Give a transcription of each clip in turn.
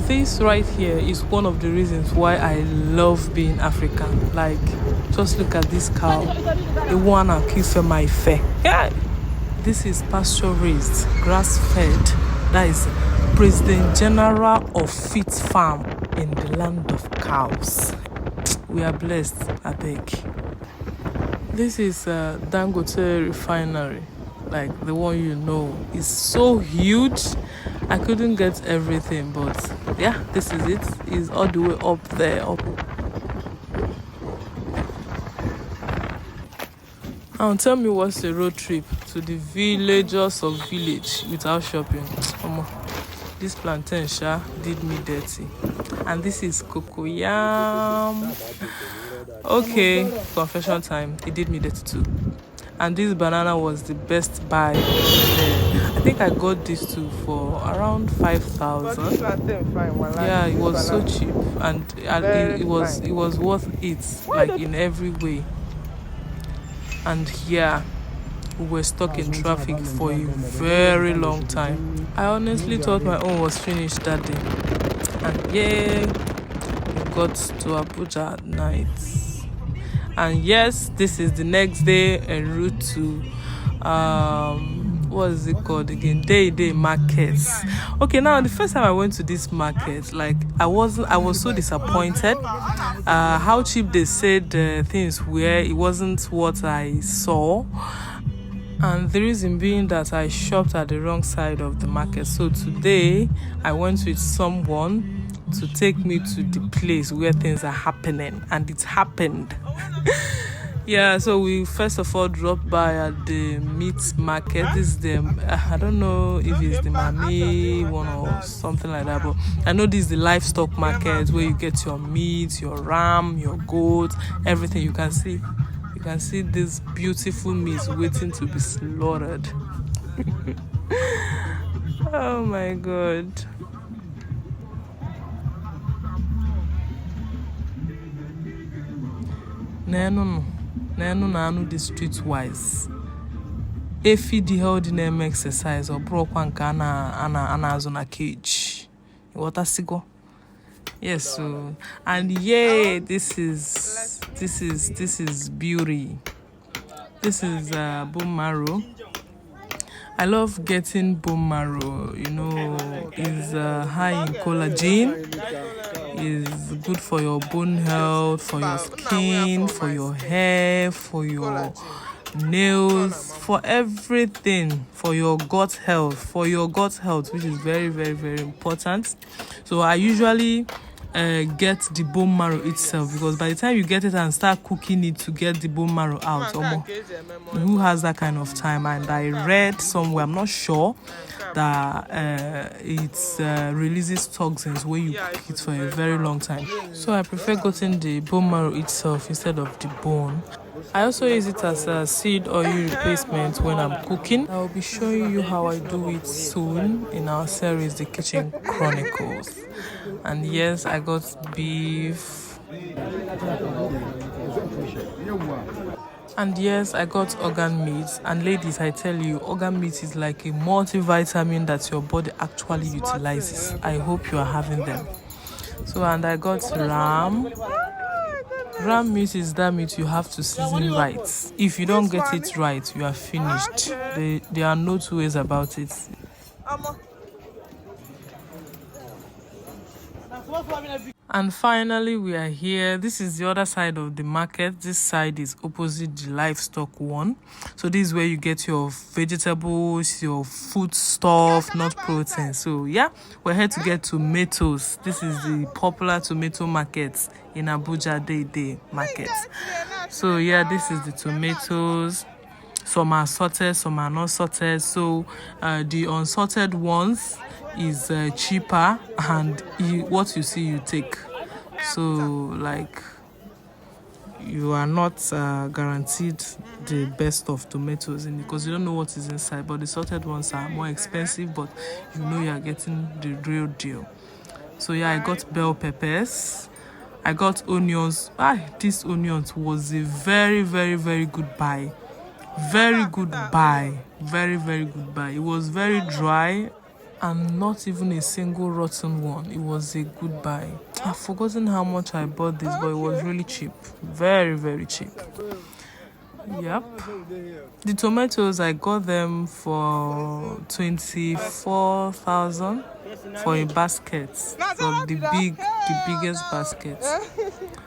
This right here is one of the reasons why I love being African. Like, just look at this cow. The one I keep for my fair. Yeah. This is pasture raised, grass fed. That is President General of Fit Farm in the land of cows. We are blessed, I beg. This is Dangote refinery, like the one you know. It's so huge. I couldn't get everything, but yeah, this is it. It's all the way up there. Now tell me what's a road trip to the villagers of village without shopping. This plantain did me dirty. And this is cocoyam. Okay, confession time. It did me dirty too. And this banana was the best buy there. I think I got this too for around 5,000. Yeah, it was so cheap, and it was worth it, like in every way. And yeah, we were stuck in traffic for a very long time. I honestly thought my own was finished that day. And yeah, we got to Abuja at night. And yes, this is the next day en route to what is it called again? Dei Dei markets. Okay, now the first time I went to this market, like I was so disappointed. How cheap they said things were. It wasn't what I saw. And the reason being that I shopped at the wrong side of the market. So today I went with someone to take me to the place where things are happening, and it happened. Yeah, so we first of all dropped by at the meat market. This is the I don't know if it's the Mami one or something like that, but I know this is the livestock market where you get your meat, your ram, your goat, everything. You can see this beautiful meat waiting to be slaughtered. Oh my god. Nenu the streetwise. Efi the healthy name exercise or broke one can ana cage. What a sigo. Yes, so and yeah, this is beauty. This is bone marrow. I love getting bone marrow. You know, it's high in collagen. Is good for your bone health, for your skin, for your hair, for your nails, for everything, for your gut health, which is very, very, very important. So I usually get the bone marrow itself, because by the time you get it and start cooking it to get the bone marrow out, who has that kind of time? And I read somewhere, I'm not sure, that it releases toxins when you cook it for a very long time. So I prefer getting the bone marrow itself instead of the bone. I also use it as a seed oil replacement when I'm cooking. I will be showing you how I do it soon in our series, The Kitchen Chronicles. And yes, I got beef. And yes, I got organ meat. And ladies, I tell you, organ meat is like a multivitamin that your body actually utilizes. I hope you are having them. So, and I got ram. Ram meat is that meat you have to season right. If you don't get it right, you are finished. There are no two ways about it. And finally, we are here. This is the other side of the market. This side is opposite the livestock one. So this is where you get your vegetables, your food stuff, not protein. So yeah, we're here to get tomatoes. This is the popular tomato market in Abuja, Dei Dei market. So yeah, this is the tomatoes. Some are sorted, some are not sorted. So the unsorted ones is cheaper, and what you see you take. So like you are not guaranteed the best of tomatoes because you don't know what is inside. But the sorted ones are more expensive, but you know you are getting the real deal. So yeah, I got bell peppers, I got onions. This onions was a very, very, very good buy. Very good buy. Very, very good buy. It was very dry. and not even a single rotten one. It was a good buy. I've forgotten how much I bought this, but it was really cheap. Very, very cheap. Yep. The tomatoes, I got them for 24,000 for a basket. So the biggest basket.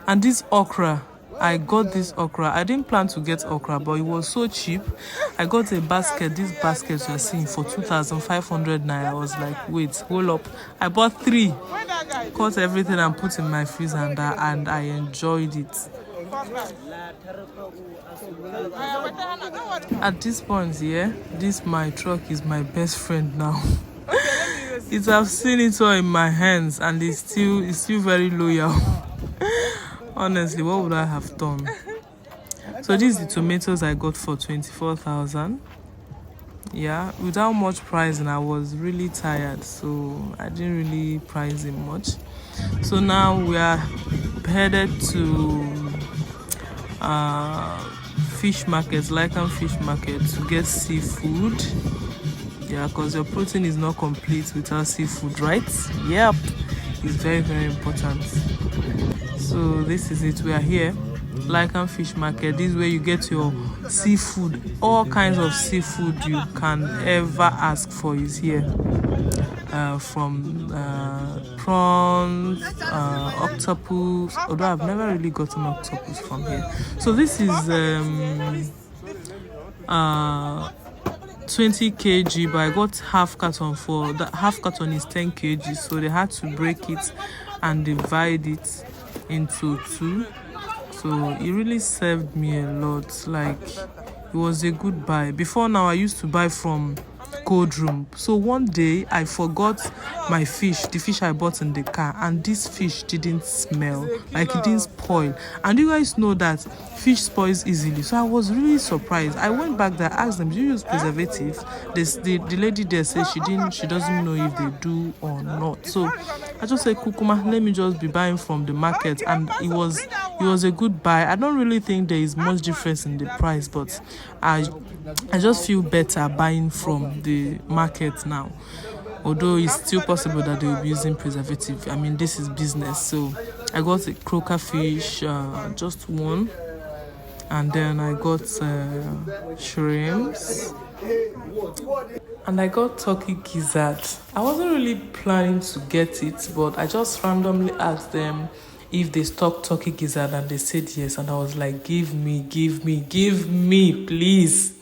And this okra, I got this okra. I didn't plan to get okra, but it was so cheap. I got a basket. This basket you're seeing for 2,500 naira. I was like, wait, hold up. I bought 3, cut everything and put in my freezer, and I enjoyed it. At this point, yeah, this my truck is my best friend now. I've seen it all in my hands, and it's still very loyal. Honestly, what would I have done? So these are the tomatoes I got for 24,000. Yeah, without much pricing. I was really tired, so I didn't really price it much. So now we are headed to fish market, Lycan fish market, to get seafood. Yeah, because your protein is not complete without seafood, right? Yep, it's very, very important. So this is it. We are here, Lycan fish market. This is where you get your seafood. All kinds of seafood you can ever ask for is here. From prawns, octopus, although I've never really gotten octopus from here. So this is 20 kg, but I got half carton. For the half carton is 10 kg, so they had to break it and divide it into 2. So it really served me a lot. Like, it was a good buy. Before now, I used to buy from cold room. So one day I forgot my fish, the fish I bought in the car, and this fish didn't smell, like it didn't spoil. And you guys know that fish spoils easily, so I was really surprised. I went back there, asked them, do you use preservative? The lady there said she doesn't know if they do or not. So I just said, Kukuma, let me just be buying from the market. And it was a good buy. I don't really think there is much difference in the price, but I just feel better buying from the market now. Although it's still possible that they will be using preservative. I mean, this is business. So I got a croaker fish, just one. And then I got shrimps. And I got turkey gizzard. I wasn't really planning to get it, but I just randomly asked them if they stock turkey gizzard, and they said yes. And I was like, give me, please.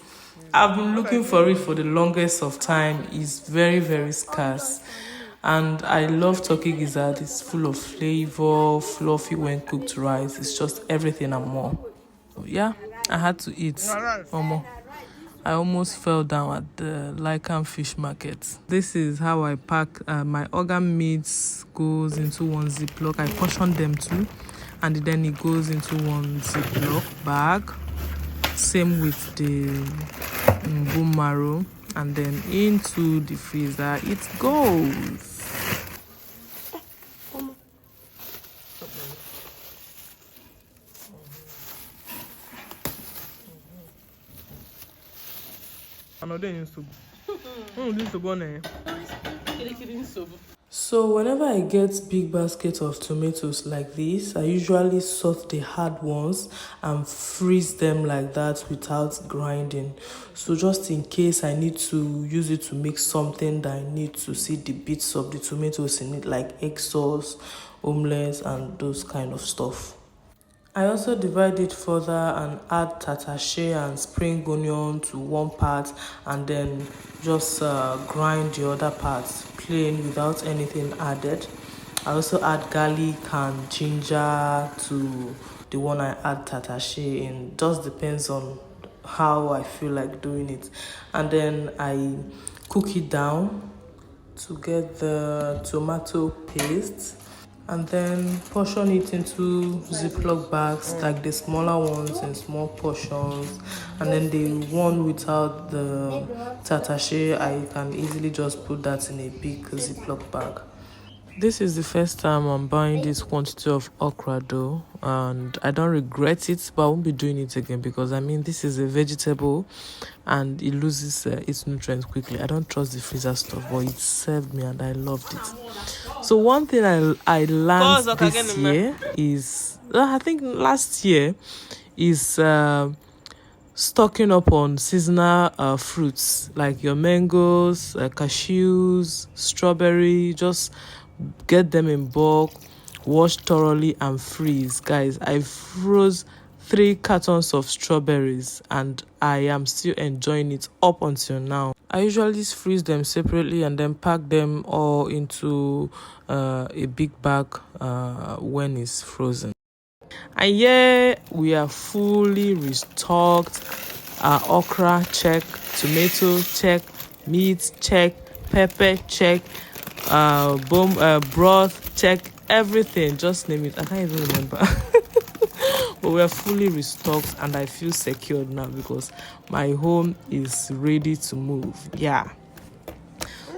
I've been looking for it for the longest of time. It's very, very scarce. And I love turkey gizzard. It's full of flavor, fluffy when cooked rice. It's just everything and more. Yeah, I had to eat. I almost fell down at the Lycan fish market. This is how I pack my organ meats. Goes into one Ziploc. I portion them too, and then it goes into one Ziploc bag. Same with the bone marrow, and then into the freezer it goes. So whenever I get big basket of tomatoes like this, I usually sort the hard ones and freeze them like that without grinding. So just in case I need to use it to make something that I need to see the bits of the tomatoes in it, like egg sauce, omelette, and those kind of stuff. I also divide it further and add tatashe and spring onion to one part, and then just grind the other parts plain without anything added. I also add garlic and ginger to the one I add tatashe in. Just depends on how I feel like doing it. And then I cook it down to get the tomato paste, and then portion it into Ziploc bags, like the smaller ones in small portions. And then the one without the tatashe, I can easily just put that in a big Ziploc bag. This is the first time I'm buying this quantity of okra though, and I don't regret it, but I won't be doing it again because I mean this is a vegetable and it loses its nutrients quickly. I don't trust the freezer stuff, but it served me and I loved it. So one thing I learned this year is, I think last year, is stocking up on seasonal fruits like your mangoes, cashews, strawberry. Just get them in bulk, wash thoroughly and freeze. Guys, I froze 3 cartons of strawberries and I am still enjoying it up until now. I usually freeze them separately and then pack them all into a big bag when it's frozen. And yeah, we are fully restocked. Okra check, tomato check, meat check, pepper check, broth check, everything, just name it. I can't even remember. But we are fully restocked and I feel secured now because my home is ready to move. Yeah,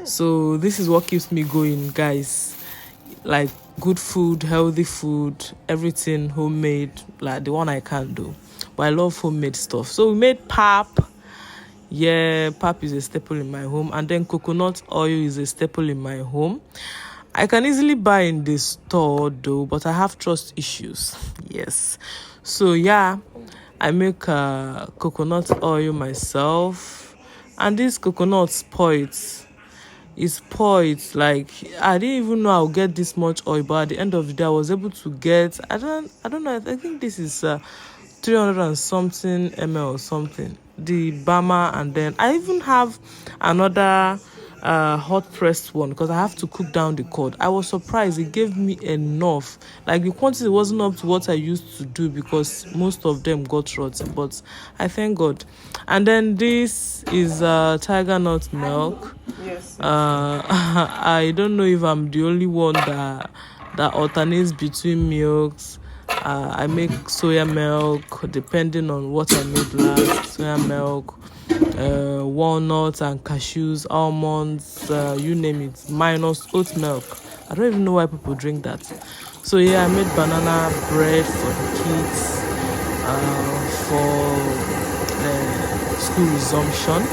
so this is what keeps me going, guys. Like good food, healthy food, everything homemade, like the one I can't do, but I love homemade stuff. So we made pap. Yeah, pap is a staple in my home, and then coconut oil is a staple in my home. I can easily buy in the store though, but I have trust issues. Yes, so yeah, I make coconut oil myself, and this coconut spoils. It's spoiled. Like I didn't even know I'll get this much oil, but at the end of the day I was able to get, I don't know, I think this is 300 and something ml or something, the Bama. And then I even have another hot pressed one because I have to cook down the cord. I was surprised it gave me enough. Like the quantity wasn't up to what I used to do because most of them got rotten, but I thank God. And then this is tiger nut milk. Yes. I don't know if I'm the only one that alternates between milks. I make soya milk depending on what I made last. Soya milk, walnuts and cashews, almonds, you name it, minus oat milk. I don't even know why people drink that. So yeah, I made banana bread for the kids for school resumption.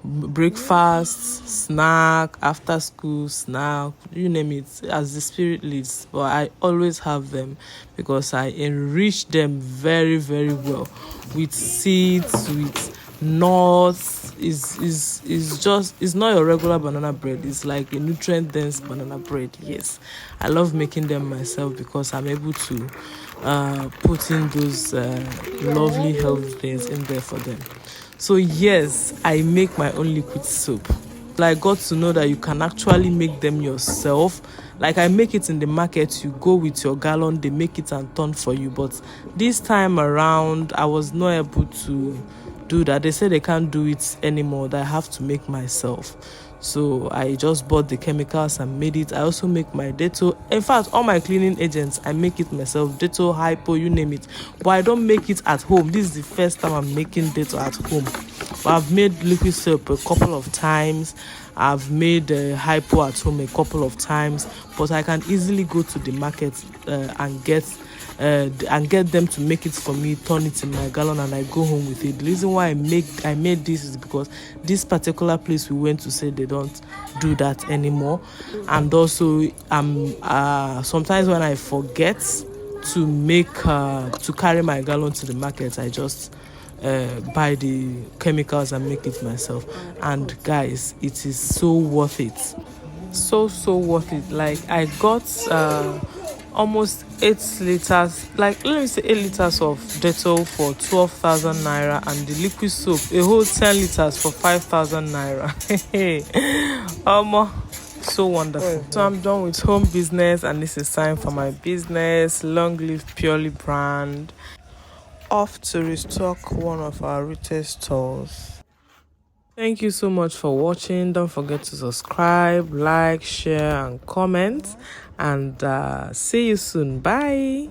Breakfast, snack, after school snack, you name it, as the spirit leads. But I always have them because I enrich them very, very well with seeds, with nuts. It's not your regular banana bread. It's like a nutrient dense banana bread. Yes, I love making them myself because I'm able to put in those lovely healthy things in there for them. So yes, I make my own liquid soap. I got to know that you can actually make them yourself. Like I make it in the market, you go with your gallon, they make it and turn for you. But this time around, I was not able to do that. They say they can't do it anymore, that I have to make myself. So I just bought the chemicals and made it. I also make my Dettol. In fact, all my cleaning agents, I make it myself. Dettol, Hypo, you name it. But I don't make it at home. This is the first time I'm making Dettol at home. But I've made liquid soap a couple of times. I've made Hypo at home a couple of times. But I can easily go to the market and get them to make it for me, turn it in my gallon, and I go home with it. The reason why I made this is because this particular place we went to say they don't do that anymore. And also sometimes when I forget to make to carry my gallon to the market, I just buy the chemicals and make it myself. And guys, it is so worth it, so worth it. Like I got almost 8 liters, like let me say 8 liters of Dettol for 12,000 naira, and the liquid soap a whole 10 liters for 5,000 naira. So wonderful. So I'm done with home business, and this is time for my business. Long live Purely brand. Off to restock one of our retail stores. Thank you so much for watching. Don't forget to subscribe, like, share, and comment. And see you soon. Bye.